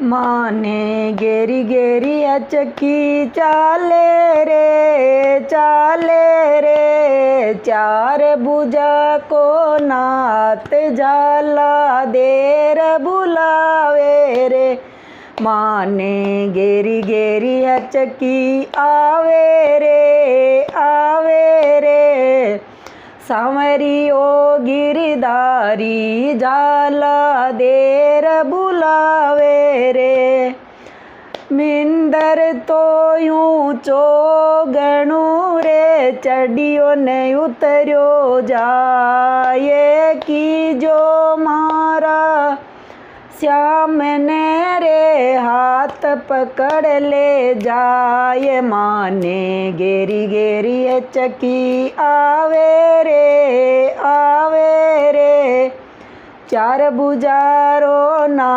माने गेरी गेरी अचकी चाले रे चार भुजा को नात जाला देर बुलावे रे। माने गेरी गेरी अचकी आवे रे सांवरियो गिरधारी जाला देर बुलावे रे। मिंदर तो यूं चोगणू रे चढ़ियो ने उतरियो जाए की जो मारा श्याम ने रे हाथ पकड़ ले जाए। माने गेरी गेरी चकी आवे रे चार बुजारो ना